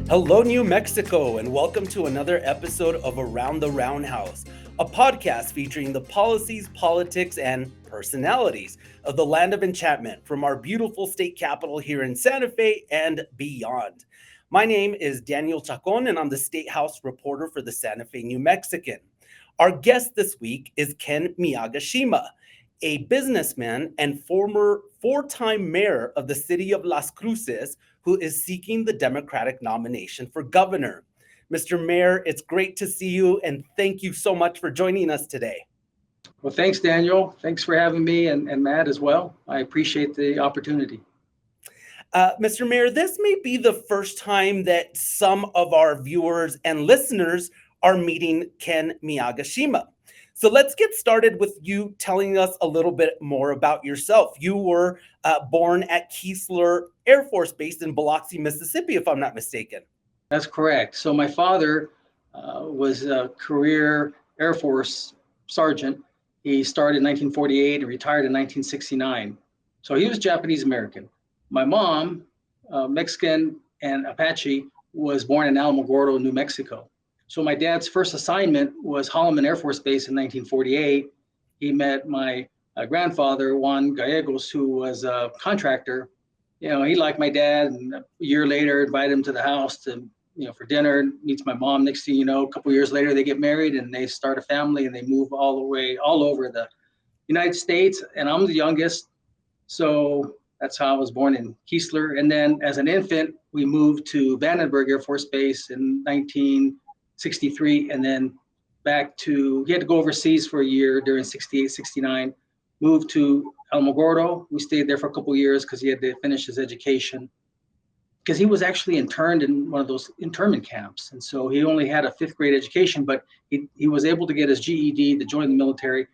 Hello, New Mexico, and welcome to another episode of Around the Roundhouse, a podcast featuring the policies, politics, and personalities of the land of enchantment from our beautiful state capital here in Santa Fe and beyond. My name is Daniel Chacón, and I'm the State House reporter for the Santa Fe New Mexican. Our guest this week is Ken Miyagishima, a businessman and former four-time mayor of the city of Las Cruces, who is seeking the Democratic nomination for governor. Mr. Mayor, it's great to see you, and thank you so much for joining us today. Well, thanks, Daniel. Thanks for having me and Matt as well. I appreciate the opportunity. Mr. Mayor, this may be the first time that some of our viewers and listeners are meeting Ken Miyagishima. So let's get started with you telling us a little bit more about yourself. You were born at Keesler Air Force Base in Biloxi, Mississippi, if I'm not mistaken. That's correct. So my father was a career Air Force sergeant. He started in 1948 and retired in 1969. So he was Japanese American. My mom, Mexican and Apache, was born in Alamogordo, New Mexico. So my dad's first assignment was Haaland Air Force Base in 1948. He met my grandfather, Juan Gallegos, who was a contractor. You know, he liked my dad, and a year later invited him to the house to, for dinner. Meets my mom. Next thing you know, a couple years later, they get married and they start a family and they move all over the United States. And I'm the youngest, so that's how I was born in Keesler. And then as an infant, we moved to Vandenberg Air Force Base in 1963, and then he had to go overseas for a year during 68, 69, moved to Alamogordo. We stayed there for a couple of years because he had to finish his education, because he was actually interned in one of those internment camps. And so he only had a fifth grade education, but he was able to get his GED to join the military.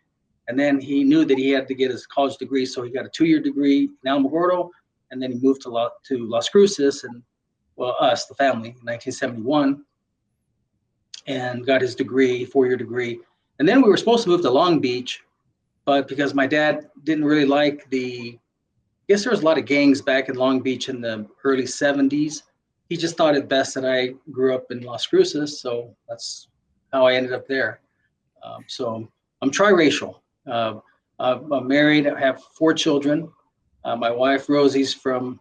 And then he knew that he had to get his college degree. So he got a 2-year degree in Alamogordo, and then he moved to Las Cruces, and us, the family, in 1971, and got his degree, 4-year degree. And then we were supposed to move to Long Beach, but because my dad didn't really like I guess there was a lot of gangs back in Long Beach in the early 70s. He just thought it best that I grew up in Las Cruces, so that's how I ended up there. So I'm triracial. I'm married. I have 4 children. My wife Rosie's from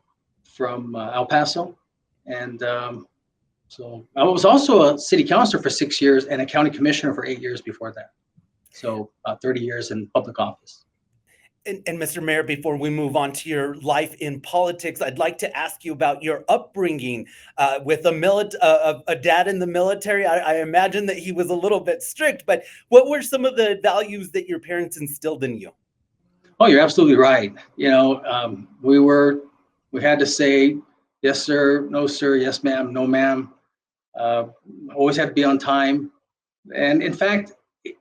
El Paso, and so I was also a city councilor for 6 years and a county commissioner for 8 years before that. So 30 years in public office. And Mr. Mayor, before we move on to your life in politics, I'd like to ask you about your upbringing with a dad in the military. I imagine that he was a little bit strict, but what were some of the values that your parents instilled in you? Oh, you're absolutely right. We had to say yes, sir, no, sir, yes, ma'am, no, ma'am. Always had to be on time. And in fact,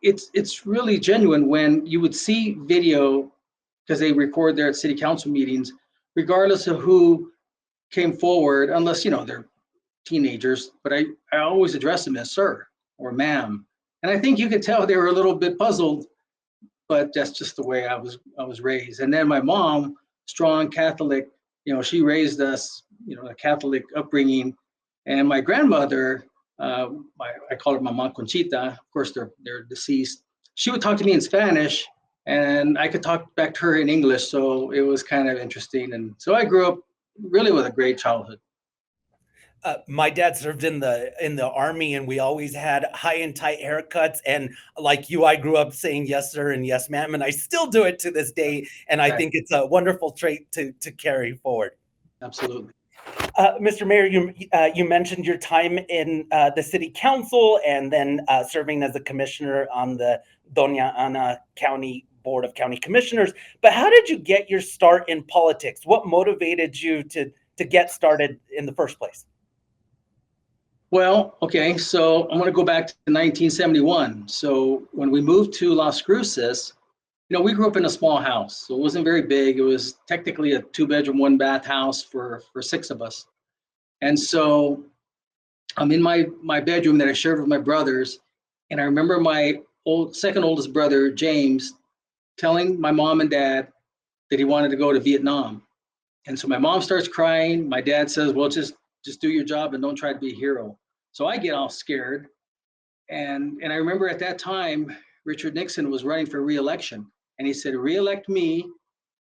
it's really genuine when you would see video, because they record there at city council meetings, regardless of who came forward, unless, they're teenagers, but I always address them as sir or ma'am. And I think you could tell they were a little bit puzzled, but that's just the way I was raised. And then my mom, strong Catholic, she raised us, a Catholic upbringing. And my grandmother, I call her Mama Conchita, of course they're deceased. She would talk to me in Spanish, and I could talk back to her in English, so it was kind of interesting. And so I grew up really with a great childhood. My dad served in the Army, and we always had high and tight haircuts. And like you, I grew up saying yes, sir, and yes, ma'am, and I still do it to this day. And I think it's a wonderful trait to carry forward. Absolutely. Mr. Mayor, you mentioned your time in the city council and then serving as a commissioner on the Doña Ana County Board of County Commissioners. But how did you get your start in politics? What motivated you to get started in the first place? Well, okay, so I'm going to go back to 1971. So when we moved to Las Cruces, we grew up in a small house, so it wasn't very big. It was technically a 2-bedroom, 1-bath house for 6 of us. And so I'm in my bedroom that I shared with my brothers, and I remember my second oldest brother, James, telling my mom and dad that he wanted to go to Vietnam. And so my mom starts crying. My dad says, well, just just do your job and don't try to be a hero. So I get all scared. And I remember at that time, Richard Nixon was running for re-election, and he said, re-elect me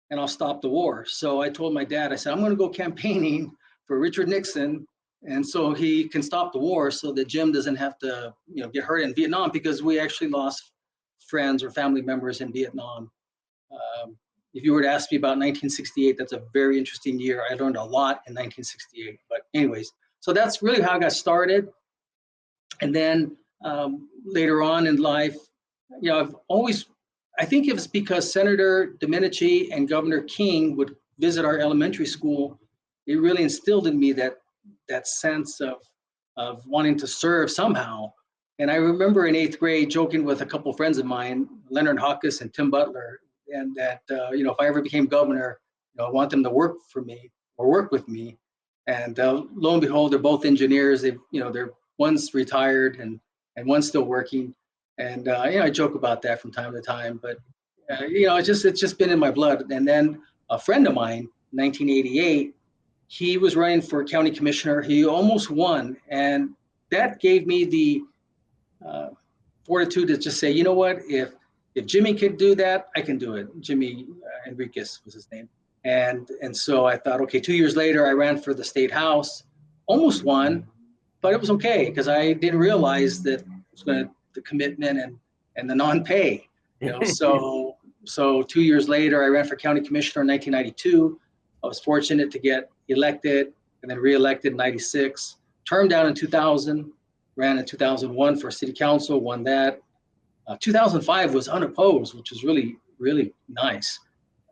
and I'll stop the war. So I told my dad, I said, I'm going to go campaigning for Richard Nixon, and so he can stop the war so that Jim doesn't have to, get hurt in Vietnam, because we actually lost friends or family members in Vietnam. If you were to ask me about 1968, that's a very interesting year. I learned a lot in 1968. But anyways, so that's really how I got started. And then later on in life, I've always, I think it was because Senator Domenici and Governor King would visit our elementary school. It really instilled in me that sense of wanting to serve somehow. And I remember in 8th grade joking with a couple of friends of mine, Leonard Hawkes and Tim Butler, and that, if I ever became governor, I want them to work for me or work with me. And lo and behold, they're both engineers. They're one's retired and one's still working. And, I joke about that from time to time, but, it's just been in my blood. And then a friend of mine, 1988, he was running for county commissioner. He almost won. And that gave me the fortitude to just say, you know what, if Jimmy could do that, I can do it. Jimmy Enriquez was his name. And so I thought, okay, 2 years later, I ran for the state house, almost won, but it was okay, because I didn't realize that it was going to, the commitment and the non-pay, so 2 years later, I ran for county commissioner in 1992. I was fortunate to get elected and then re-elected in 96, termed down in 2000, ran in 2001 for city council, won that. 2005 was unopposed, which was really, really nice.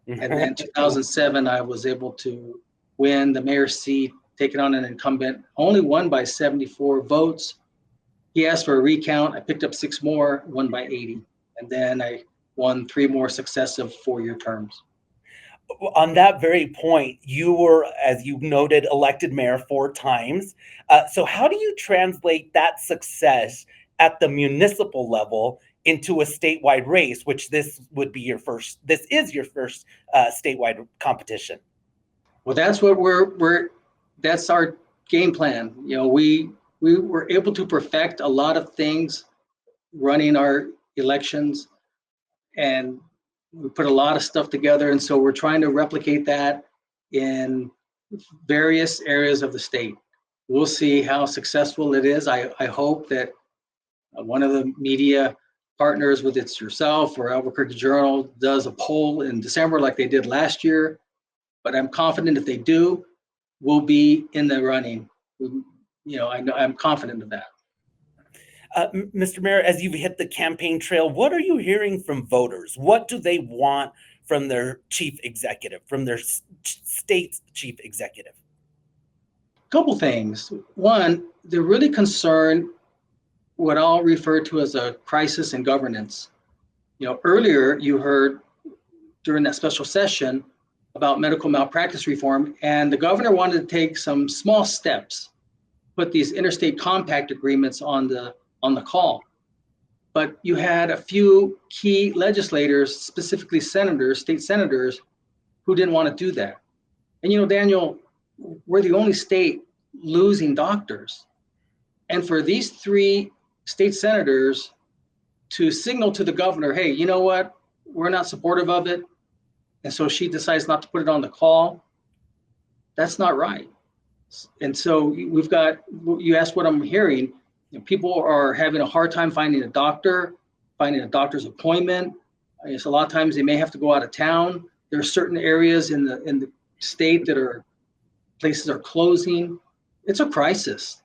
And then 2007, I was able to win the mayor's seat, taking on an incumbent, only won by 74 votes. He asked for a recount. I picked up 6 more, won by 80. And then I won 3 more successive 4-year terms. On that very point, you were, as you noted, elected mayor 4 times. So how do you translate that success at the municipal level into a statewide race, which this is your first statewide competition? Well, that's what that's our game plan. We were able to perfect a lot of things running our elections, and we put a lot of stuff together. And so we're trying to replicate that in various areas of the state. We'll see how successful it is. I hope that one of the media partners, whether it's yourself or Albuquerque Journal, does a poll in December like they did last year. But I'm confident if they do, we'll be in the running. I'm confident of that. Mr. Mayor, as you've hit the campaign trail, what are you hearing from voters? What do they want from their chief executive, from their state's chief executive? Couple things. One, they're really concerned what I'll refer to as a crisis in governance. Earlier you heard during that special session about medical malpractice reform, and the governor wanted to take some small steps, put these interstate compact agreements on the call. But you had a few key legislators, specifically senators, state senators, who didn't want to do that. And Daniel, we're the only state losing doctors. And for these 3 state senators to signal to the governor, hey, you know what, we're not supportive of it, and so she decides not to put it on the call, that's not right. And so you asked what I'm hearing. People are having a hard time finding a doctor, finding a doctor's appointment. I guess a lot of times they may have to go out of town. There are certain areas in the state that places are closing. It's a crisis.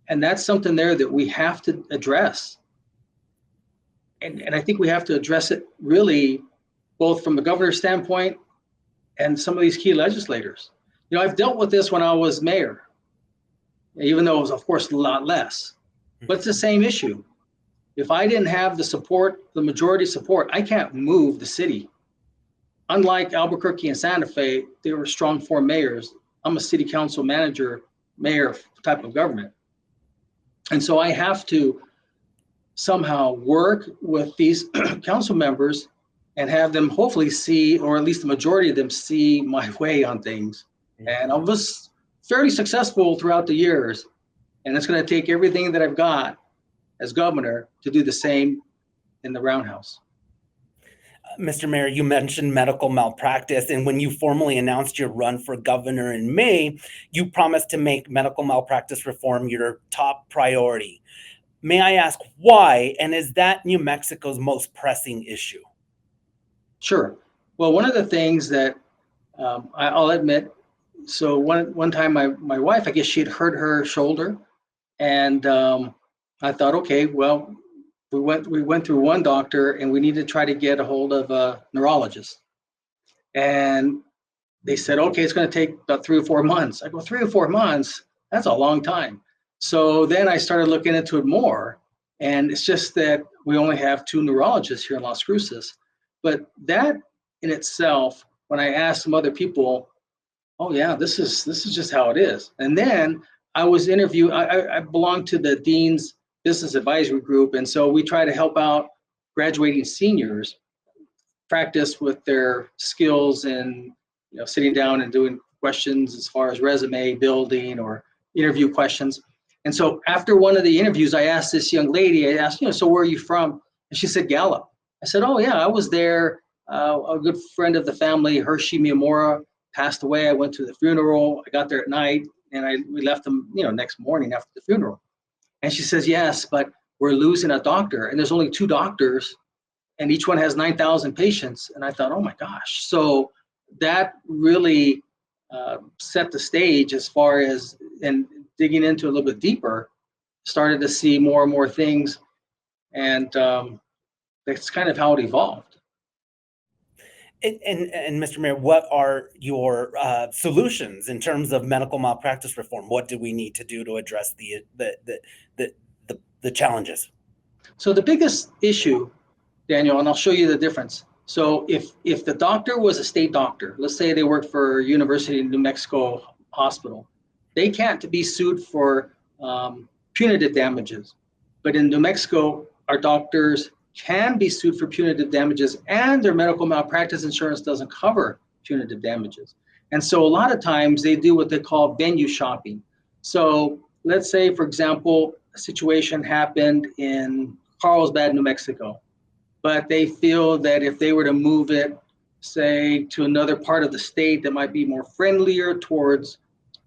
And that's something there that we have to address. And I think we have to address it really both from the governor's standpoint and some of these key legislators. I've dealt with this when I was mayor, even though it was, of course, a lot less. But it's the same issue. If I didn't have the support, the majority support, I can't move the city. Unlike Albuquerque and Santa Fe, they were strong form mayors. I'm a city council manager, mayor type of government. And so I have to somehow work with these council members and have them hopefully see, or at least the majority of them see my way on things. And I was fairly successful throughout the years. And it's going to take everything that I've got as governor to do the same in the Roundhouse. Mr. Mayor, you mentioned medical malpractice, and when you formally announced your run for governor in May, you promised to make medical malpractice reform your top priority. May I ask why, and is that New Mexico's most pressing issue? Sure. Well, one of the things that I'll admit, so one time my wife, I guess she had hurt her shoulder, and I thought, okay, well, we went through one doctor, and we need to try to get a hold of a neurologist. And they said, okay, it's going to take about 3 or 4 months. I go, 3 or 4 months? That's a long time. So then I started looking into it more. And it's just that we only have 2 neurologists here in Las Cruces. But that in itself, when I asked some other people, oh yeah, this is just how it is. And then I was interviewed, I belong to the Dean's Business Advisory Group. And so we try to help out graduating seniors practice with their skills and sitting down and doing questions as far as resume building or interview questions. And so after one of the interviews, I asked this young lady, I asked, so where are you from? And she said, Gallup. I said, oh yeah, I was there. A good friend of the family, Hershey Miyamura, passed away. I went to the funeral. I got there at night, and we left them, next morning after the funeral. And she says, yes, but we're losing a doctor, and there's only 2 doctors, and each one has 9,000 patients. And I thought, oh my gosh. So that really set the stage as far as, and digging into a little bit deeper, started to see more and more things. And that's kind of how it evolved. And Mr. Mayor, what are your solutions in terms of medical malpractice reform? What do we need to do to address the challenges? So the biggest issue, Daniel, and I'll show you the difference. So if the doctor was a state doctor, let's say they work for University of New Mexico Hospital, they can't be sued for punitive damages. But in New Mexico, our doctors can be sued for punitive damages, and their medical malpractice insurance doesn't cover punitive damages. And so a lot of times they do what they call venue shopping. So let's say, for example, a situation happened in Carlsbad, New Mexico, but they feel that if they were to move it, say, to another part of the state that might be more friendlier towards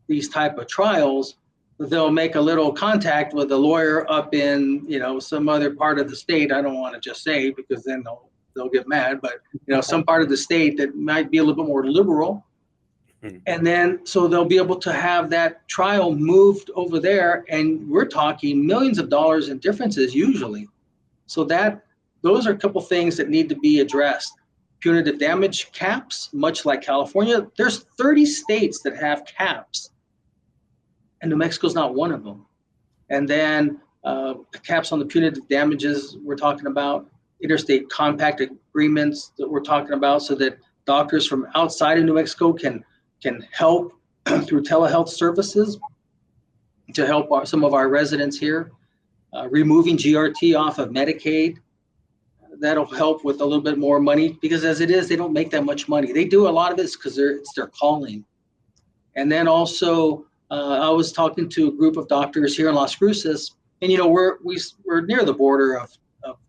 these type of trials, they'll make a little contact with a lawyer up in, some other part of the state. I don't want to just say, because then they'll get mad, but some part of the state that might be a little bit more liberal. And then so they'll be able to have that trial moved over there, and we're talking millions of dollars in differences usually. So those are a couple things that need to be addressed. Punitive damage caps, much like California, there's 30 states that have caps, and New Mexico's not one of them. And then caps on the punitive damages we're talking about, interstate compact agreements that we're talking about, so that doctors from outside of New Mexico can help through telehealth services to help some of our residents here. Removing GRT off of Medicaid, that'll help with a little bit more money, because as it is, they don't make that much money. They do a lot of this because it's their calling. And then also, I was talking to a group of doctors here in Las Cruces, and we're near the border of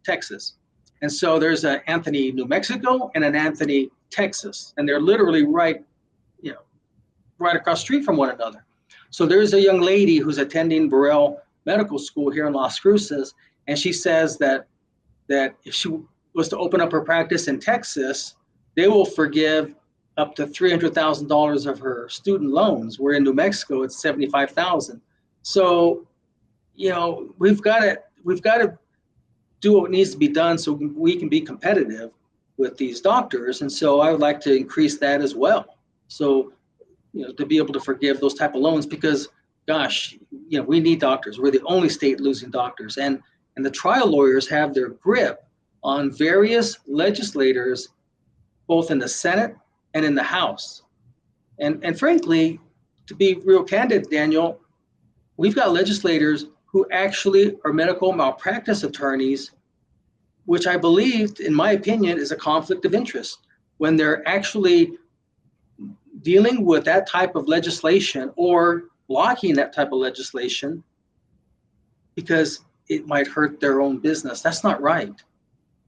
Texas. And so there's an Anthony, New Mexico, and an Anthony, Texas, and they're literally right across the street from one another. So there's a young lady who's attending Burrell Medical School here in Las Cruces, and she says that if she was to open up her practice in Texas, they will forgive up to $300,000 of her student loans, where in New Mexico it's $75,000. So, we've got to do what needs to be done so we can be competitive with these doctors. And so I would like to increase that as well. So, to be able to forgive those type of loans, because gosh, we need doctors. We're the only state losing doctors. And the trial lawyers have their grip on various legislators, both in the Senate and in the House. And frankly, to be real candid, Daniel, we've got legislators who actually are medical malpractice attorneys, which I believe, in my opinion, is a conflict of interest, when they're actually dealing with that type of legislation or blocking that type of legislation because it might hurt their own business. That's not right.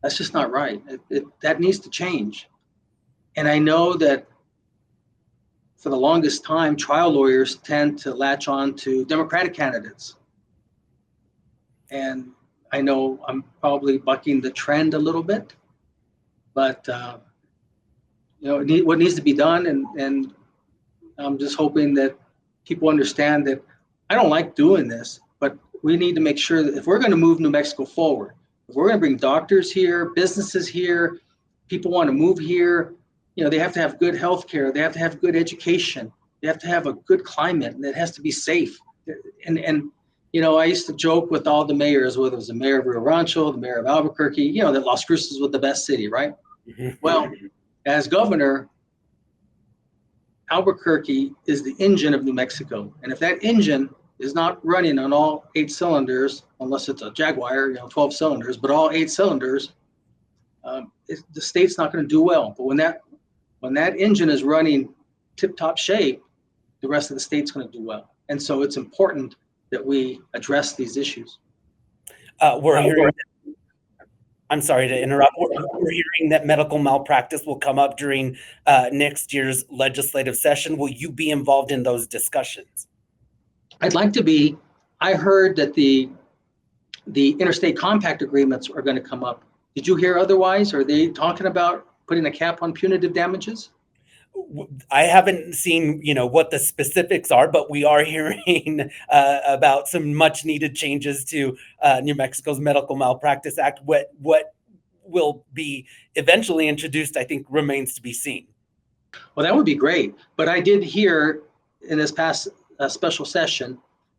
That's just not right. That needs to change. And I know that for the longest time, trial lawyers tend to latch on to Democratic candidates. And I know I'm probably bucking the trend a little bit, but what needs to be done, and I'm just hoping that people understand that I don't like doing this, but we need to make sure that if we're going to move New Mexico forward, if we're going to bring doctors here, businesses here, people want to move here, they have to have good health care, they have to have good education, they have to have a good climate, and it has to be safe. And I used to joke with all the mayors, whether it was the mayor of Rio Rancho, the mayor of Albuquerque, that Las Cruces was the best city, right? Well, as governor, Albuquerque is the engine of New Mexico. And if that engine is not running on all 8 cylinders, unless it's a Jaguar, 12 cylinders, but all 8 cylinders, the state's not going to do well. But when that engine is running tip-top shape, the rest of the state's going to do well. And so it's important that we address these issues. I'm sorry to interrupt. We're hearing that medical malpractice will come up during next year's legislative session. Will you be involved in those discussions? I'd like to be. I heard that the interstate compact agreements are going to come up. Did you hear otherwise? Are they talking about putting a cap on punitive damages? I haven't seen, what the specifics are, but we are hearing about some much needed changes to New Mexico's Medical Malpractice Act. What will be eventually introduced, I think, remains to be seen. Well, that would be great. But I did hear in this past special session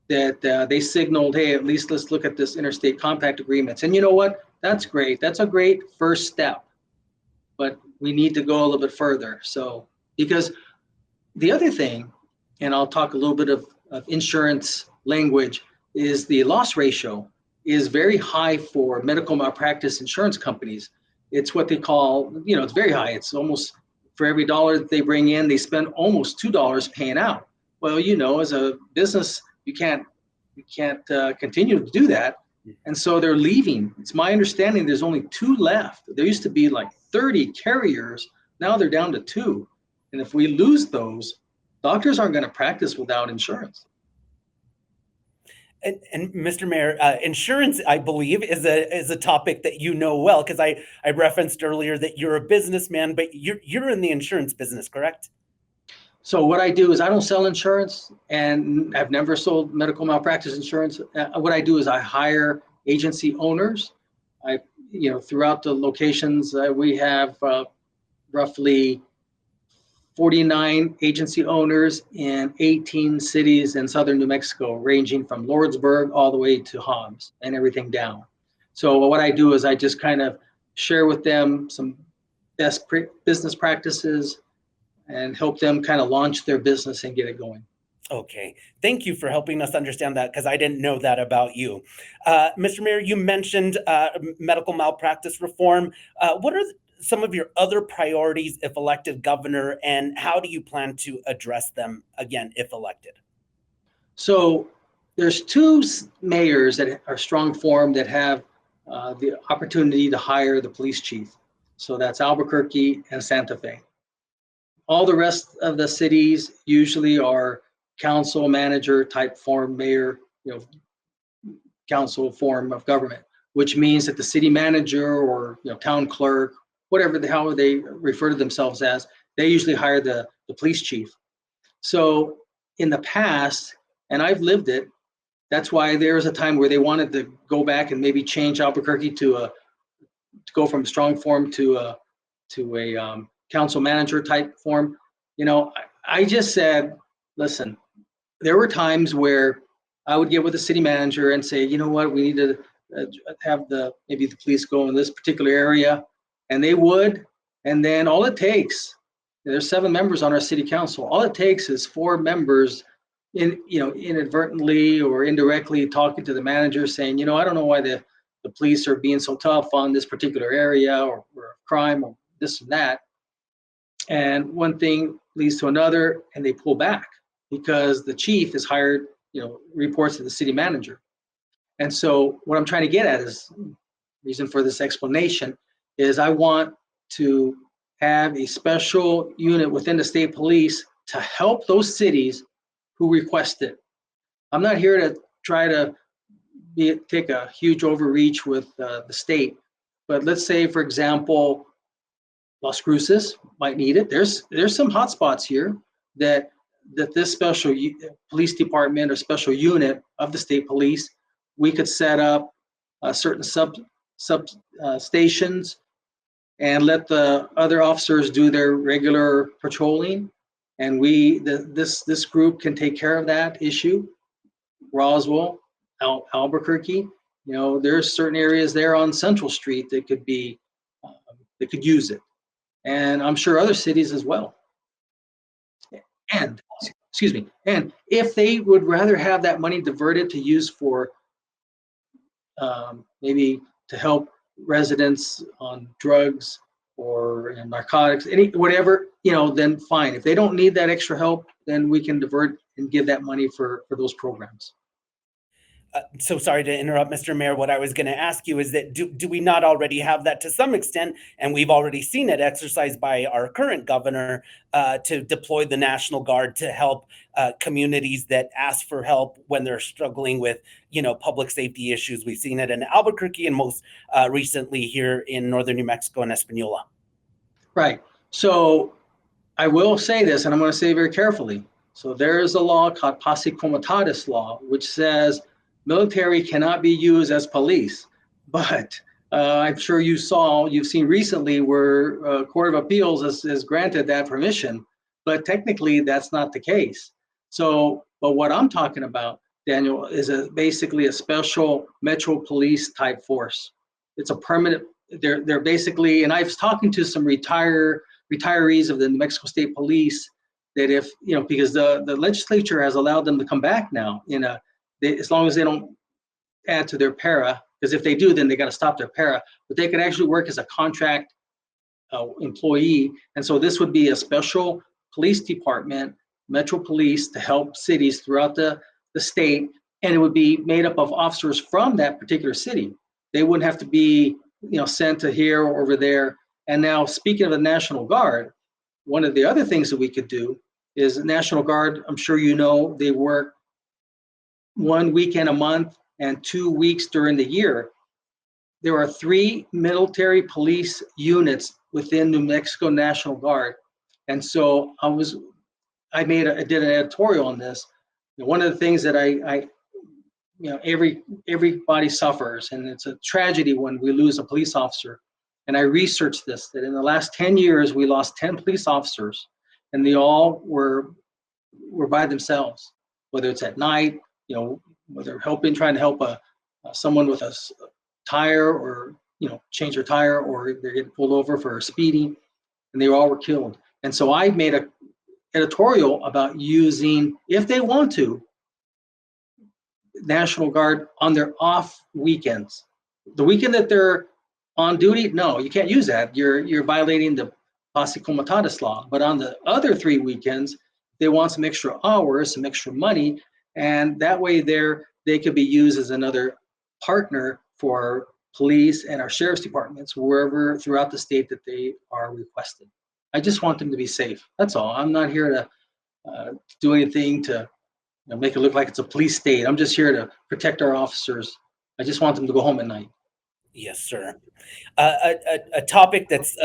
that they signaled, hey, at least let's look at this interstate compact agreements. And you know what? That's great. That's a great first step. But we need to go a little bit further. So, because the other thing, and I'll talk a little bit of insurance language, is the loss ratio is very high for medical malpractice insurance companies. It's what they call, it's very high. It's almost for every dollar that they bring in, they spend almost $2 paying out. Well, as a business, you can't continue to do that. And so they're leaving. It's my understanding there's only 2 left. There used to be like 30 carriers. Now they're down to 2. And if we lose those, doctors aren't going to practice without insurance. And Mr. Mayor, insurance, I believe, is a topic that you know well, because I referenced earlier that you're a businessman, but you're in the insurance business, correct? So what I do is I don't sell insurance, and I've never sold medical malpractice insurance. What I do is I hire agency owners. Throughout the locations, we have roughly 49 agency owners in 18 cities in southern New Mexico, ranging from Lordsburg all the way to Hobbs and everything down. So what I do is I just kind of share with them some best business practices and help them kind of launch their business and get it going. Okay. Thank you for helping us understand that, because I didn't know that about you. Mr. Mayor, you mentioned medical malpractice reform. What are some of your other priorities if elected governor, and how do you plan to address them again if elected? So there's 2 mayors that are strong form that have the opportunity to hire the police chief. So that's Albuquerque and Santa Fe. All the rest of the cities usually are council manager type form, mayor, council form of government, which means that the city manager or town clerk, whatever how they refer to themselves as, they usually hire the police chief. So in the past, and I've lived it, that's why there was a time where they wanted to go back and maybe change Albuquerque to go from strong form to a council manager type form. I just said, listen, there were times where I would get with the city manager and say, you know what, we need to have maybe the police go in this particular area. And they would, and then all it takes, there's 7 members on our city council. All it takes is 4 members inadvertently or indirectly talking to the manager saying, I don't know why the police are being so tough on this particular area or crime or this and that. And one thing leads to another, and they pull back because the chief is hired, reports to the city manager. And so what I'm trying to get at is, reason for this explanation is I want to have a special unit within the state police to help those cities who request it. I'm not here to try to take a huge overreach with the state, but let's say, for example, Las Cruces might need it. There's some hotspots here that this special police department or special unit of the state police, we could set up certain sub stations and let the other officers do their regular patrolling, and this group can take care of that issue. Roswell, Albuquerque, there's certain areas there on Central Street that could be that could use it, and I'm sure other cities as well. And excuse me, and if they would rather have that money diverted to use for maybe to help residents on drugs or narcotics, whatever, then fine. If they don't need that extra help, then we can divert and give that money for those programs. So sorry to interrupt, Mr. Mayor. What I was going to ask you is that do we not already have that to some extent? And we've already seen it exercised by our current governor to deploy the National Guard to help communities that ask for help when they're struggling with, public safety issues. We've seen it in Albuquerque and most recently here in northern New Mexico and Espanola. Right. So I will say this, and I'm going to say it very carefully. So there is a law called Posse Comitatus law, which says military cannot be used as police, but I'm sure you've seen recently where Court of Appeals has granted that permission, but technically that's not the case. So, but what I'm talking about, Daniel, is basically a special Metro Police type force. It's a permanent. They're basically, and I was talking to some retirees of the New Mexico State Police that if because the legislature has allowed them to come back now as long as they don't add to their para, because if they do, then they got to stop their para, but they could actually work as a contract employee. And so this would be a special police department, Metro Police, to help cities throughout the state. And it would be made up of officers from that particular city. They wouldn't have to be sent to here or over there. And now, speaking of the National Guard, one of the other things that we could do is the National Guard, I'm sure they work 1 weekend a month and 2 weeks during the year. There are 3 military police units within New Mexico National Guard. And so I did an editorial on this. One of the things that everybody suffers, and it's a tragedy when we lose a police officer. And I researched this, that in the last 10 years, we lost 10 police officers, and they all were by themselves, whether it's at night, whether trying to help someone with a tire or, change their tire, or they're getting pulled over for speeding, and they all were killed. And so I made an editorial about using, if they want to, National Guard on their off weekends. The weekend that they're on duty, no, you can't use that. You're violating the Posse Comitatus law. But on the other 3 weekends, they want some extra hours, some extra money, and that way they could be used as another partner for police and our sheriff's departments wherever throughout the state that they are requested. I just want them to be safe. That's all. I'm not here to do anything to make it look like it's a police state. I'm just here to protect our officers. I just want them to go home at night. Yes, sir. A topic that's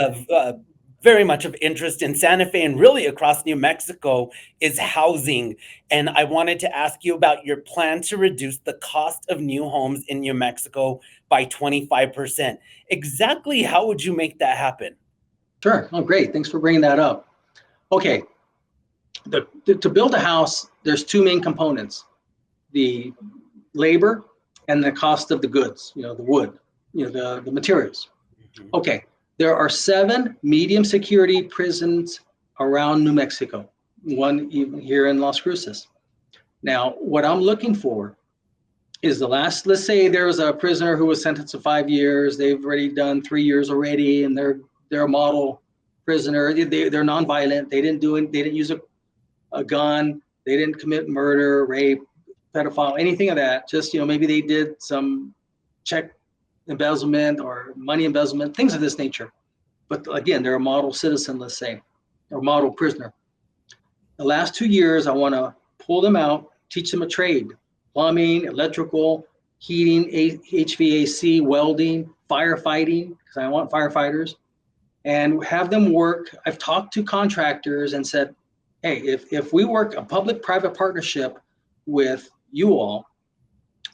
very much of interest in Santa Fe and really across New Mexico is housing. And I wanted to ask you about your plan to reduce the cost of new homes in New Mexico by 25%. Exactly how would you make that happen? Sure. Oh, great. Thanks for bringing that up. Okay. To build a house, there's 2 main components: the labor and the cost of the goods, the wood, the materials. Mm-hmm. Okay. There are 7 medium security prisons around New Mexico, one even here in Las Cruces. Now, what I'm looking for is let's say there was a prisoner who was sentenced to 5 years. They've already done 3 years already, and they're a model prisoner. They're nonviolent. They didn't use a gun. They didn't commit murder, rape, pedophile, anything of that. Just, maybe they did some check embezzlement or money embezzlement, things of this nature. But again, they're a model citizen, let's say, or model prisoner. The last 2 years, I want to pull them out, teach them a trade: plumbing, electrical, heating, HVAC, welding, firefighting, because I want firefighters, and have them work. I've talked to contractors and said, hey, if we work a public-private partnership with you all,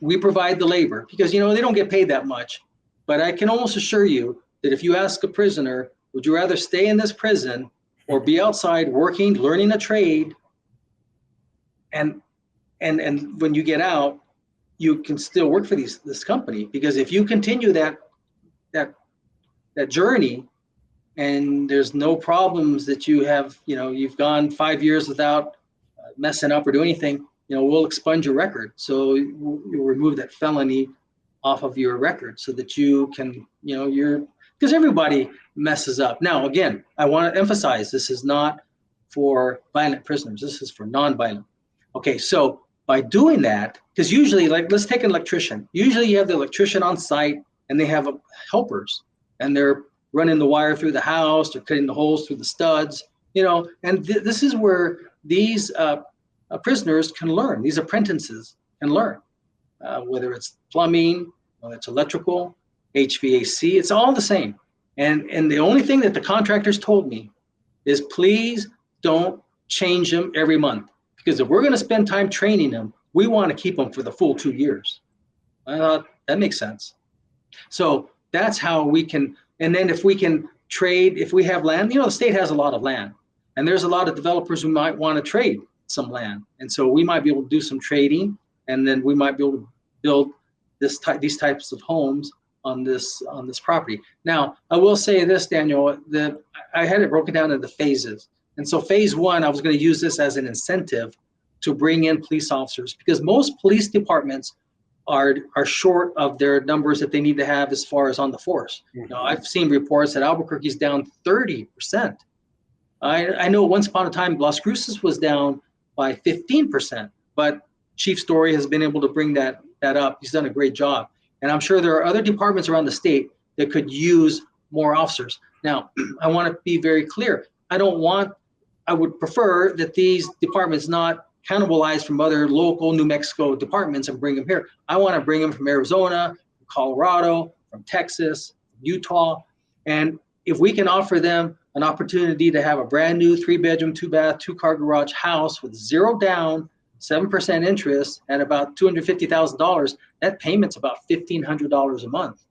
we provide the labor, because, they don't get paid that much. But I can almost assure you that if you ask a prisoner, would you rather stay in this prison or be outside working, learning a trade, and when you get out, you can still work for this company? Because if you continue that journey, and there's no problems that you have, you've gone 5 years without messing up or do anything, we'll expunge your record. So you'll remove that felony off of your record so that you can, because everybody messes up. Now, again, I want to emphasize, this is not for violent prisoners. This is for non-violent. Okay, so by doing that, because usually, like, let's take an electrician. Usually you have the electrician on site and they have helpers, and they're running the wire through the house, they're cutting the holes through the studs, and this is where these prisoners can learn. These apprentices can learn, whether it's plumbing, whether it's electrical, HVAC, it's all the same. And the only thing that the contractors told me is, please don't change them every month, because if we're going to spend time training them, we want to keep them for the full 2 years. I thought that makes sense. So that's how we can. And then if we can trade, if we have land, the state has a lot of land, and there's a lot of developers who might want to trade some land. And so we might be able to do some trading, and then we might be able to build these types of homes on this property. Now, I will say this, Daniel, I had it broken down into phases. And so phase one, I was going to use this as an incentive to bring in police officers, because most police departments are short of their numbers that they need to have as far as on the force. I've seen reports that Albuquerque's down 30%. I know once upon a time Las Cruces was down by 15%, but Chief Story has been able to bring that up. He's done a great job. And I'm sure there are other departments around the state that could use more officers. Now, I want to be very clear. I would prefer that these departments not cannibalize from other local New Mexico departments and bring them here. I want to bring them from Arizona, from Colorado, from Texas, Utah. And if we can offer them an opportunity to have a brand new 3-bedroom, 2-bath, 2-car garage house with 0 down, 7% interest, at about $250,000, that payment's about $1,500 a month.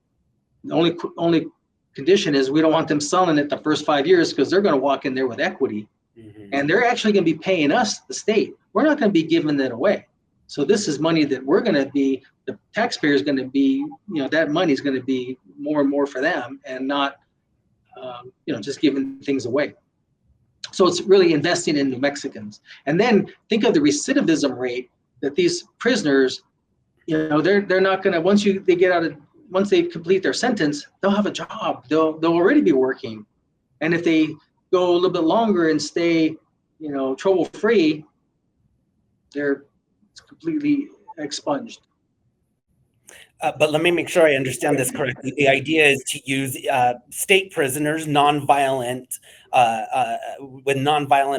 The only condition is we don't want them selling it the first 5 years, because they're going to walk in there with equity. And they're actually going to be paying us, the state. We're not going to be giving it away. So this is money that we're going to be, the taxpayer is going to be, that money is going to be more and more for them, and not, just giving things away. So it's really investing in New Mexicans. And then think of the recidivism rate that these prisoners, they're not going to, once they complete their sentence, they'll have a job. They'll already be working. And if they go a little bit longer and stay, trouble-free, they're completely expunged. But let me make sure I understand this correctly. The idea is to use state prisoners, with nonviolent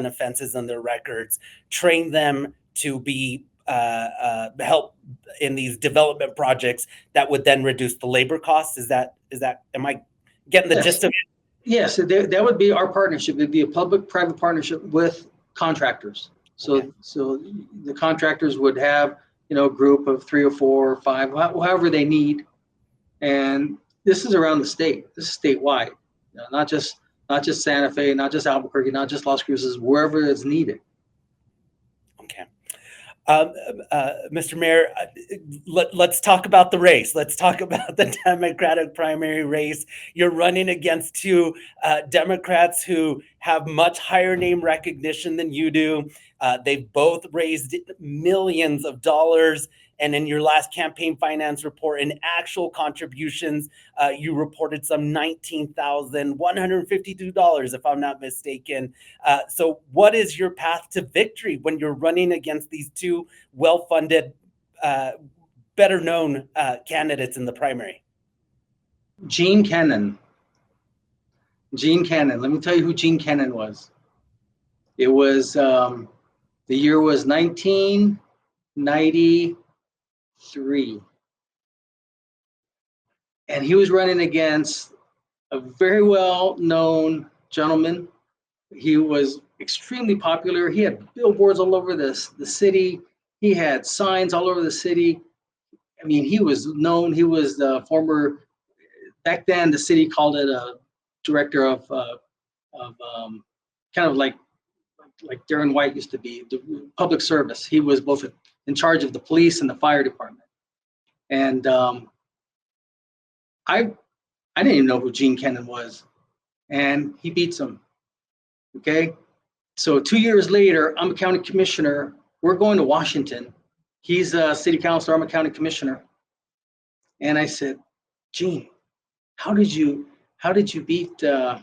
offenses on their records, train them to be help in these development projects that would then reduce the labor costs. Is that? Am I getting the gist of it? Yes, that would be our partnership. It'd be a public-private partnership with contractors. So the contractors would have, a group of 3 or 4 or 5, however they need. And this is around the state. This is statewide, not just Santa Fe, not just Albuquerque, not just Las Cruces, wherever it's needed. Okay. Mr. Mayor, let's talk about the race. Let's talk about the Democratic primary race. You're running against 2 Democrats who have much higher name recognition than you do. They've both raised millions of dollars, And in your last campaign finance report, in actual contributions, you reported some $19,152, if I'm not mistaken. So what is your path to victory when you're running against these two well-funded, better known candidates in the primary? Gene Kennan. Let me tell you who Gene Kennan was. It was, the year was 1993. And he was running against a very well-known gentleman. He was extremely popular. He had billboards all over the city. He had signs all over the city. I mean, he was known. He was the former, back then the city called it a director of kind of like Darren White used to be, the public service. He was both in charge of the police and the fire department. And I didn't even know who Gene Kennan was, and he beats him. Okay, so 2 years later, I'm a county commissioner. We're going to Washington. He's a city councilor. I'm a county commissioner. And I said, Gene, how did you beat? Oh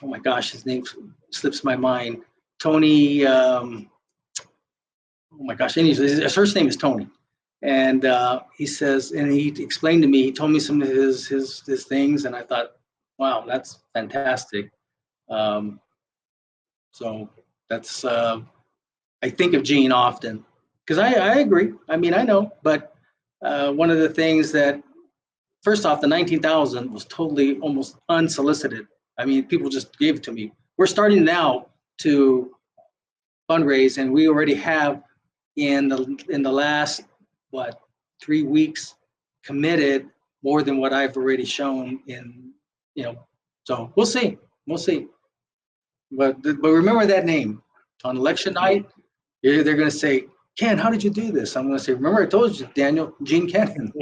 my gosh, his name slips my mind. Tony. Oh my gosh, his first name is Tony. And he says, and he explained to me. He told me some of his things, and I thought, wow, that's fantastic. So that's I think of Gene often, because I agree. I mean, I know, but one of the things that, first off, the 19,000 was totally almost unsolicited. I mean, people just gave it to me. We're starting now to fundraise, and we already have in the last 3 weeks committed more than what I've already shown in, so we'll see. But remember that name on election night. They're going to say, Ken, how did you do this? I'm going to say, remember I told you, Daniel, Gene Kennan.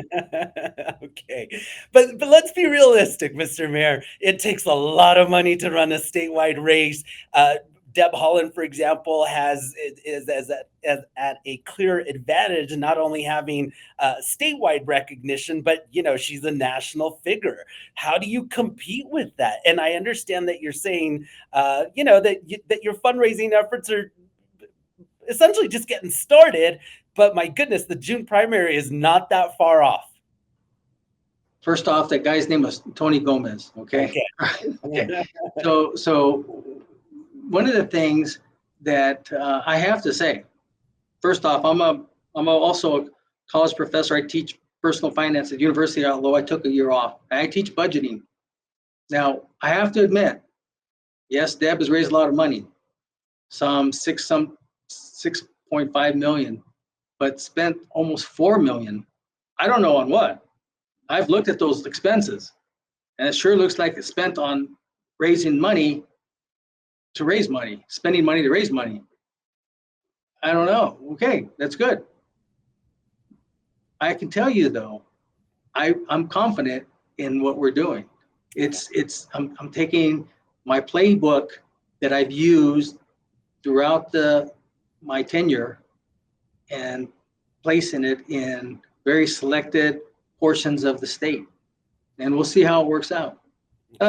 Okay, but let's be realistic, Mr. Mayor. It takes a lot of money to run a statewide race. Deb Haaland, for example, is at a clear advantage, not only having statewide recognition, but she's a national figure. How do you compete with that? And I understand that you're saying, that your fundraising efforts are essentially just getting started. But my goodness, the June primary is not that far off. First off, that guy's name was Tony Gomez. Okay. Okay. So one of the things that I have to say, first off, I'm also a college professor. I teach personal finance at university, although I took a year off. I teach budgeting. Now, I have to admit, yes, Deb has raised a lot of money, some 6.5 million, but spent almost 4 million. I don't know on what. I've looked at those expenses, and it sure looks like it's spent on raising money to raise money, spending money to raise money. I don't know. Okay, that's good. I can tell you though, I'm confident in what we're doing. I'm taking my playbook that I've used throughout my tenure and placing it in very selected portions of the state, and we'll see how it works out.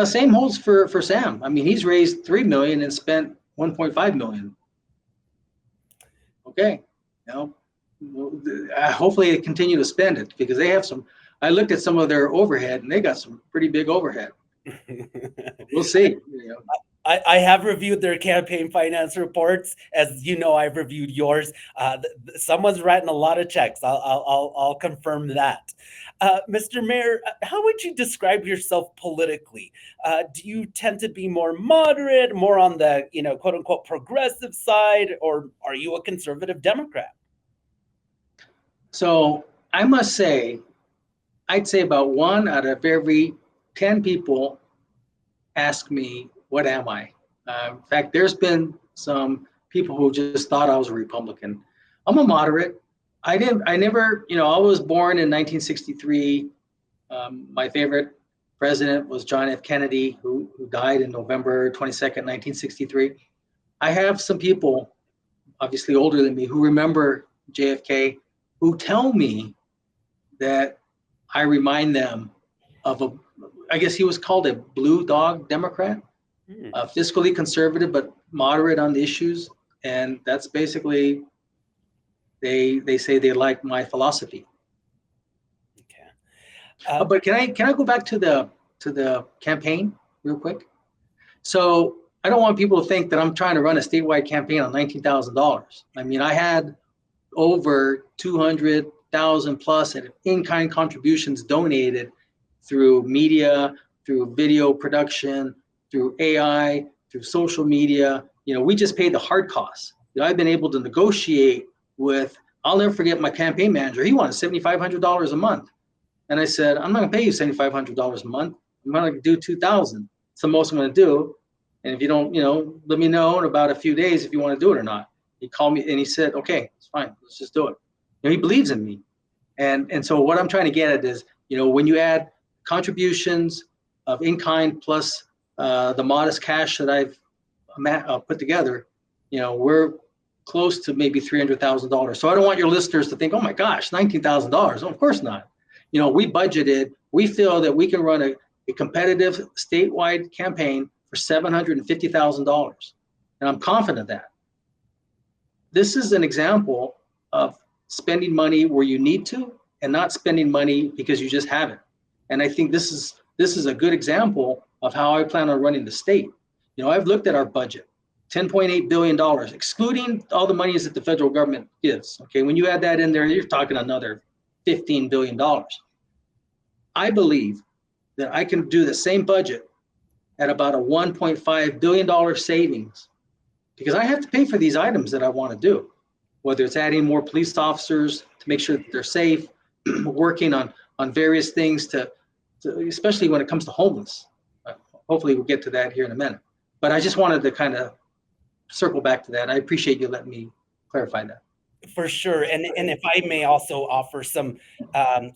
Same holds for Sam. I mean, he's raised 3 million and spent 1.5 million. Okay, hopefully they continue to spend it, because they have some. I looked at some of their overhead, and they got some pretty big overhead. We'll see. I have reviewed their campaign finance reports, as you know. I've reviewed yours. Someone's writing a lot of checks. I'll confirm that. Mr. Mayor, how would you describe yourself politically? Do you tend to be more moderate, more on the quote unquote progressive side, or are you a conservative Democrat? So I must say, I'd say about 1 out of every 10 people ask me, what am I? In fact, there's been some people who just thought I was a Republican. I'm a moderate. I was born in 1963. My favorite president was John F. Kennedy, who died in November 22nd, 1963. I have some people, obviously older than me, who remember JFK. who tell me that I remind them of I guess he was called a blue dog Democrat, fiscally conservative, but moderate on the issues. And that's basically, they say they like my philosophy. Okay. But can I go back to the campaign real quick? So I don't want people to think that I'm trying to run a statewide campaign on $19,000. I mean, I had over 200,000 plus in-kind contributions donated through media, through video production, through AI, through social media. We just paid the hard costs. I've been able to negotiate with, I'll never forget my campaign manager. He wanted $7,500 a month. And I said, I'm not gonna pay you $7,500 a month. I'm gonna do 2,000. It's the most I'm gonna do. And if you don't, let me know in about a few days if you want to do it or not. He called me and he said, okay, it's fine. Let's just do it. He believes in me. And so what I'm trying to get at is, when you add contributions of in-kind plus the modest cash that I've put together, we're close to maybe $300,000. So I don't want your listeners to think, oh my gosh, $19,000. Oh, of course not. We feel that we can run a competitive statewide campaign for $750,000. And I'm confident of that. This is an example of spending money where you need to and not spending money because you just have it. And I think this is a good example of how I plan on running the state. I've looked at our budget, $10.8 billion, excluding all the monies that the federal government gives. Okay, when you add that in there, you're talking another $15 billion. I believe that I can do the same budget at about a $1.5 billion savings, because I have to pay for these items that I want to do, whether it's adding more police officers to make sure that they're safe, working on various things to especially when it comes to homeless. Hopefully we'll get to that here in a minute. But I just wanted to kind of circle back to that. I appreciate you letting me clarify that. For sure. And if I may also offer some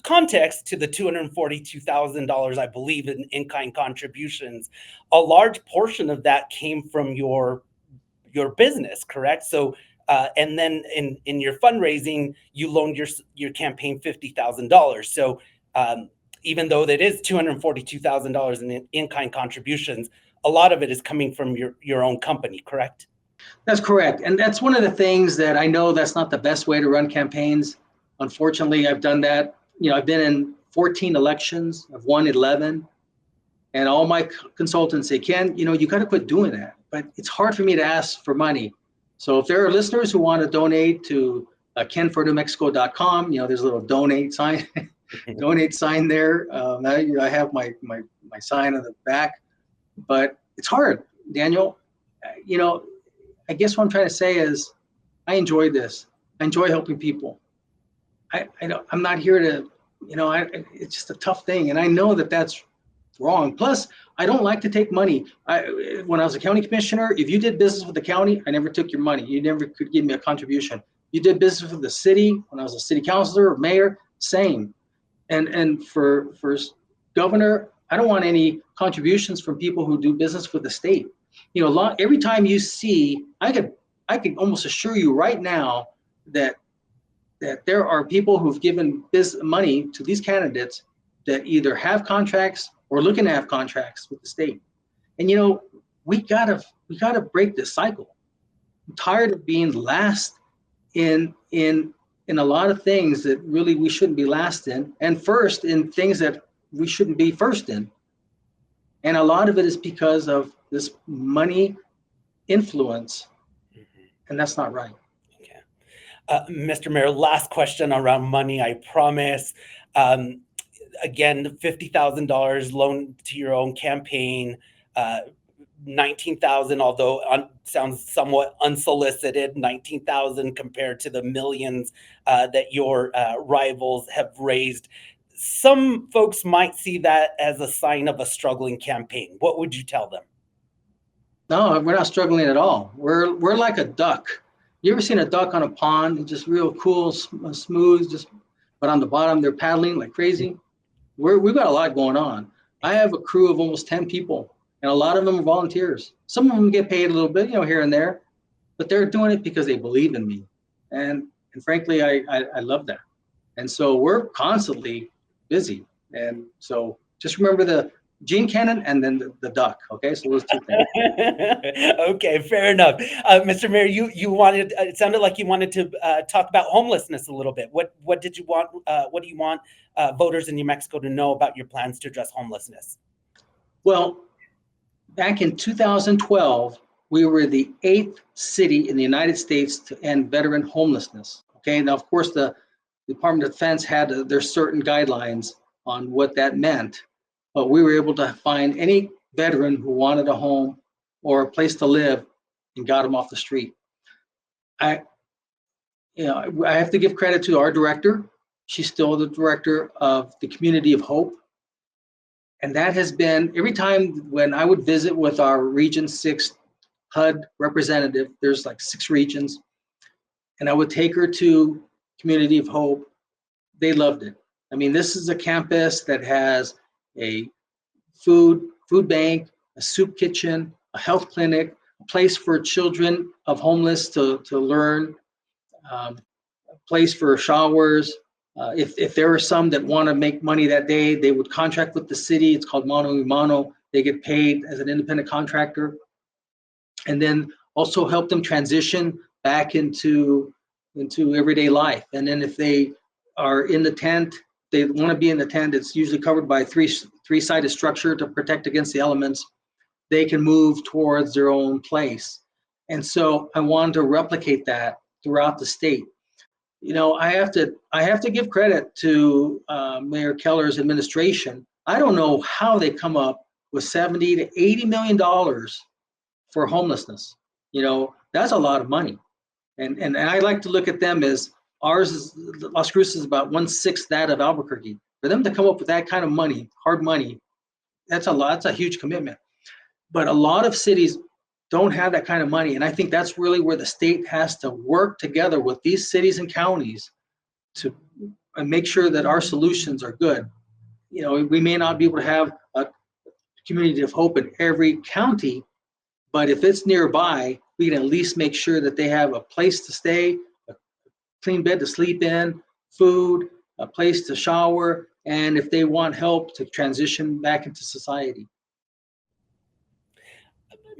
context to the $242,000, I believe, in-kind contributions, a large portion of that came from your business, correct? So, and then in your fundraising, you loaned your campaign $50,000. So even though that is $242,000 in in-kind contributions, a lot of it is coming from your own company, correct? That's correct. And that's one of the things that I know that's not the best way to run campaigns. Unfortunately, I've done that. I've been in 14 elections. I've won 11. And all my consultants say, Ken, you got to quit doing that. But it's hard for me to ask for money. So if there are listeners who want to donate to kenfornewmexico.com, there's a little donate sign, donate sign there. I have my sign on the back. But it's hard, Daniel. I guess what I'm trying to say is I enjoy this. I enjoy helping people. I'm not here to, it's just a tough thing. And I know that that's wrong. Plus, I don't like to take money. When I was a county commissioner, if you did business with the county, I never took your money. You never could give me a contribution. You did business with the city, when I was a city councilor or mayor, same. And for governor, I don't want any contributions from people who do business with the state. Every time you see, I could almost assure you right now that there are people who've given this money to these candidates that either have contracts or looking to have contracts with the state. And we gotta break this cycle. I'm tired of being last in a lot of things that really we shouldn't be last in, and first in things that we shouldn't be first in. And a lot of it is because of this money influence, and that's not right. Okay. Mr. Mayor, last question around money, I promise. Again, $50,000 loan to your own campaign, $19,000, although sounds somewhat unsolicited, $19,000 compared to the millions that your rivals have raised. Some folks might see that as a sign of a struggling campaign. What would you tell them? No, we're not struggling at all. We're like a duck. You ever seen a duck on a pond? Just real cool, smooth, but on the bottom they're paddling like crazy. We've got a lot going on. I have a crew of almost 10 people, and a lot of them are volunteers. Some of them get paid a little bit, here and there, but they're doing it because they believe in me. And frankly, I love that. And so we're constantly busy. And so just remember the Gene Cannon and then the duck. Okay, so those two things. Okay, fair enough. Mr. Mayor, you wanted, it sounded like you wanted to talk about homelessness a little bit. What did you want? What do you want voters in New Mexico to know about your plans to address homelessness? Well, back in 2012, we were the 8th city in the United States to end veteran homelessness. Okay, now of course the Department of Defense had their certain guidelines on what that meant, but we were able to find any veteran who wanted a home or a place to live and got them off the street. I, I have to give credit to our director. She's still the director of the Community of Hope. And that has been every time when I would visit with our Region 6 HUD representative, there's like 6 regions, and I would take her to Community of Hope. They loved it. I mean, this is a campus that has a food bank, a soup kitchen, a health clinic, a place for children of homeless to learn, a place for showers. If there are some that want to make money that day, they would contract with the city. It's called mano a mano. They get paid as an independent contractor, and then also help them transition back into everyday life. And then if they are in the tent, they want to be in the tent. It's usually covered by three-sided structure to protect against the elements. They can move towards their own place. And so I wanted to replicate that throughout the state. I have to give credit to Mayor Keller's administration. I don't know how they come up with $70 to $80 million for homelessness. That's a lot of money. And I like to look at them as ours is Las Cruces is about 1/6 that of Albuquerque. For them to come up with that kind of money, hard money, that's a lot. That's a huge commitment. But a lot of cities don't have that kind of money, and I think that's really where the state has to work together with these cities and counties to make sure that our solutions are good. We may not be able to have a community of hope in every county, but if it's nearby, we can at least make sure that they have a place to stay, a clean bed to sleep in, food, a place to shower, and if they want help to transition back into society.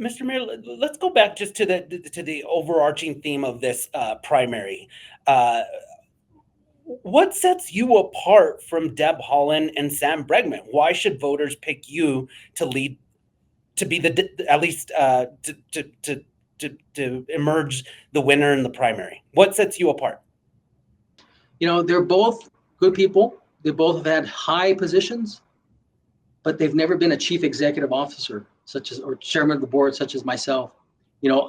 Mr. Mayor, let's go back just to the overarching theme of this primary. Uh, what sets you apart from Deb Haaland and Sam Bregman? Why should voters pick you to lead, to be the at least to emerge the winner in the primary? What sets you apart? They're both good people. They both have had high positions, but they've never been a chief executive officer, such as or chairman of the board, such as myself.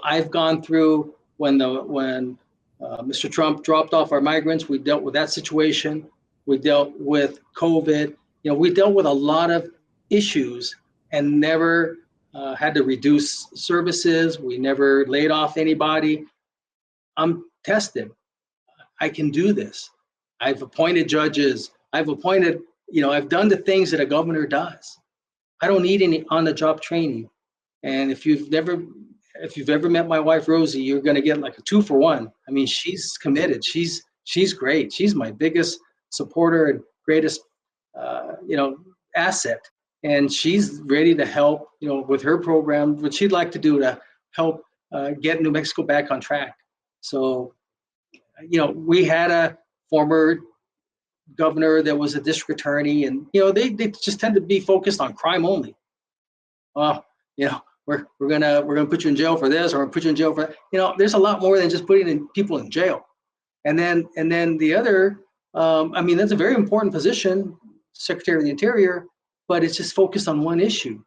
I've gone through when Mr. Trump dropped off our migrants. We dealt with that situation. We dealt with COVID. We dealt with a lot of issues and never had to reduce services. We never laid off anybody. I'm tested. I can do this. I've appointed judges. I've done the things that a governor does. I don't need any on-the-job training. And if you've ever met my wife Rosie, you're going to get like a 2-for-1. I mean, she's committed. She's great. She's my biggest supporter and greatest asset. And she's ready to help with her program, what she'd like to do to help get New Mexico back on track. So we had a former governor that was a district attorney, and they just tend to be focused on crime only. We're gonna put you in jail for this, or we're gonna put you in jail for that. There's a lot more than just putting people in jail. And then the other, that's a very important position, Secretary of the Interior, but it's just focused on one issue.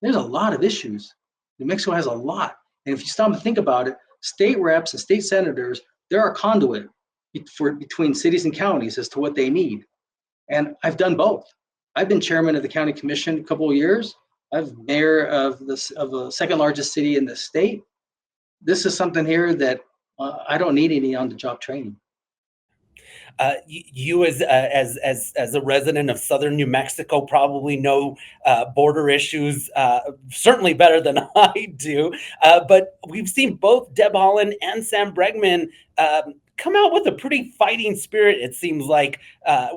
There's a lot of issues. New Mexico has a lot, and if you stop to think about it, state reps and state senators, they're a conduit between cities and counties as to what they need. And I've done both. I've been chairman of the county commission a couple of years. I've been mayor of the second largest city in the state. This is something here that I don't need any on-the-job training. You as a resident of southern New Mexico probably know border issues certainly better than I do. But we've seen both Deb Haaland and Sam Bregman come out with a pretty fighting spirit, it seems like,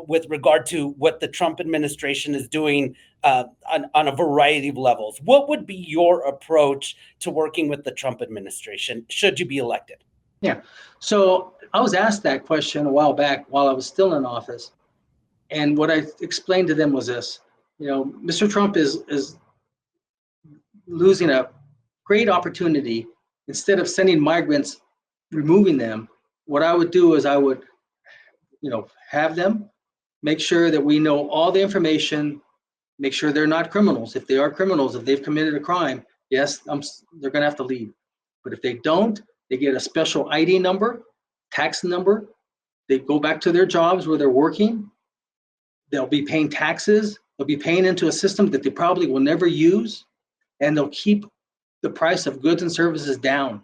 with regard to what the Trump administration is doing on a variety of levels. What would be your approach to working with the Trump administration should you be elected? Yeah. So I was asked that question a while back while I was still in office. And what I explained to them was this, Mr. Trump is losing a great opportunity. Instead of sending migrants, removing them, what I would do is I would, have them make sure that we know all the information, make sure they're not criminals. If they are criminals, if they've committed a crime, yes, they're going to have to leave. But if they don't, they get a special ID number, tax number. They go back to their jobs where they're working. They'll be paying taxes. They'll be paying into a system that they probably will never use, and they'll keep the price of goods and services down.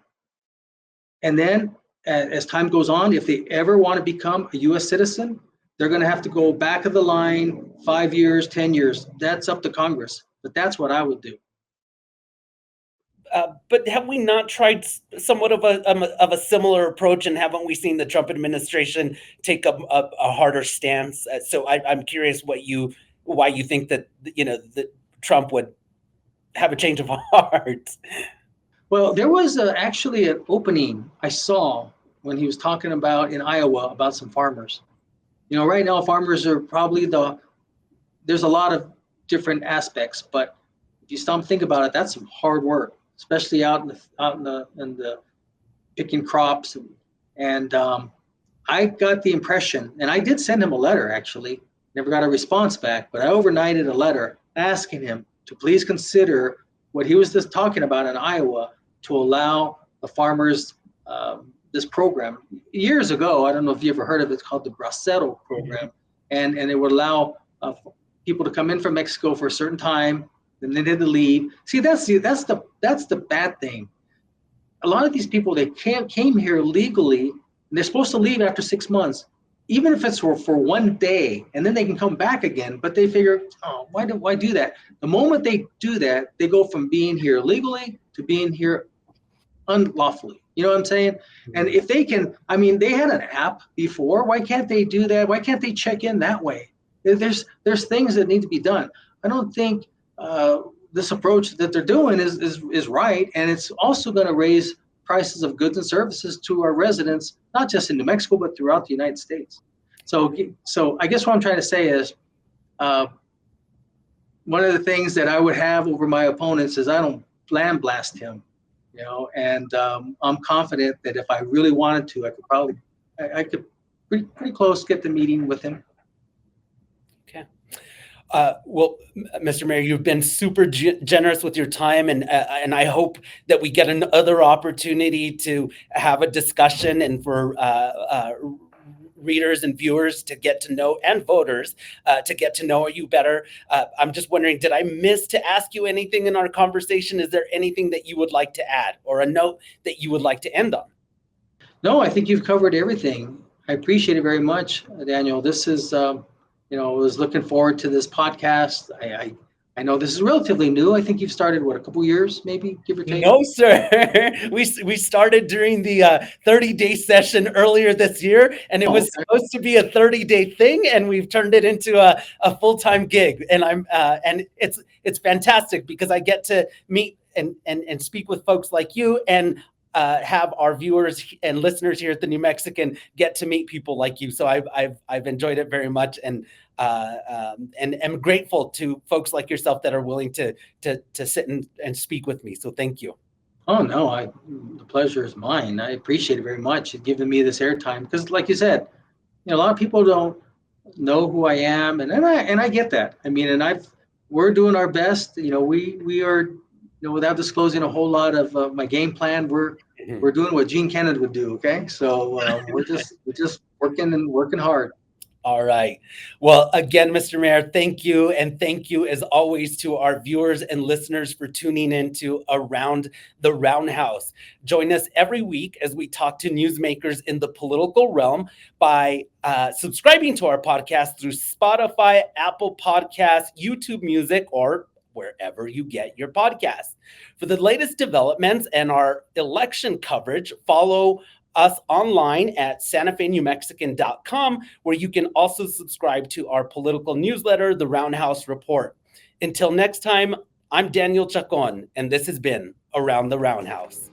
And then as time goes on, if they ever want to become a U.S. citizen, they're going to have to go back of the line 5 years, 10 years. That's up to Congress. But that's what I would do. But have we not tried somewhat of a similar approach, and haven't we seen the Trump administration take a harder stance? So I'm curious why you think that that Trump would have a change of heart. Well, there was actually an opening I saw when he was talking about in Iowa about some farmers. Right now farmers are probably there's a lot of different aspects, but if you stop and think about it, that's some hard work, especially out in the picking crops. And I got the impression, and I did send him a letter actually, never got a response back, but I overnighted a letter asking him to please consider what he was just talking about in Iowa to allow the farmers this program. Years ago, I don't know if you ever heard of it, it's called the Bracero program, and it would allow people to come in from Mexico for a certain time, and then they had to leave. See, that's the bad thing. A lot of these people, they came here legally, and they're supposed to leave after 6 months, even if it's for 1 day, and then they can come back again. But they figure, oh, why do that? The moment they do that, they go from being here legally to being here unlawfully. You know what I'm saying? And if they can, they had an app before. Why can't they do that? Why can't they check in that way? There's things that need to be done. I don't think this approach that they're doing is right, and it's also going to raise prices of goods and services to our residents, not just in New Mexico but throughout the United States. So I guess what I'm trying to say is, one of the things that I would have over my opponents is I don't land blast him. And I'm confident that if I really wanted to, I could pretty close get the meeting with him. Okay. Well, Mr. Mayor, you've been super generous with your time, and I hope that we get another opportunity to have a discussion, and for readers and viewers to get to know, and voters to get to know you better. I'm just wondering, did I miss to ask you anything in our conversation? Is there anything that you would like to add, or a note that you would like to end on? No, I think you've covered everything. I appreciate it very much, Daniel. This is, I was looking forward to this podcast. I know this is relatively new. I think you've started, a couple years, maybe, give or take? No, sir. We started during the 30-day session earlier this year, and it was supposed to be a 30-day thing, and we've turned it into a full-time gig. And and it's fantastic because I get to meet and speak with folks like you, and have our viewers and listeners here at the New Mexican get to meet people like you. So I've enjoyed it very much, and am grateful to folks like yourself that are willing to sit and speak with me. So thank you. Oh no, the pleasure is mine. I appreciate it very much. It's giving me this airtime because, like you said, a lot of people don't know who I am, and I get that. We're doing our best. We are. Without disclosing a whole lot of my game plan, we're doing what Gene Kennedy would do. Okay, so we're just working hard. All right. Well, again, Mr. Mayor, thank you. And thank you, as always, to our viewers and listeners for tuning in to Around the Roundhouse. Join us every week as we talk to newsmakers in the political realm by subscribing to our podcast through Spotify, Apple Podcasts, YouTube Music, or wherever you get your podcasts. For the latest developments and our election coverage, follow us online at santafenewmexican.com, where you can also subscribe to our political newsletter, The Roundhouse Report. Until next time, I'm Daniel Chacón, and this has been Around the Roundhouse.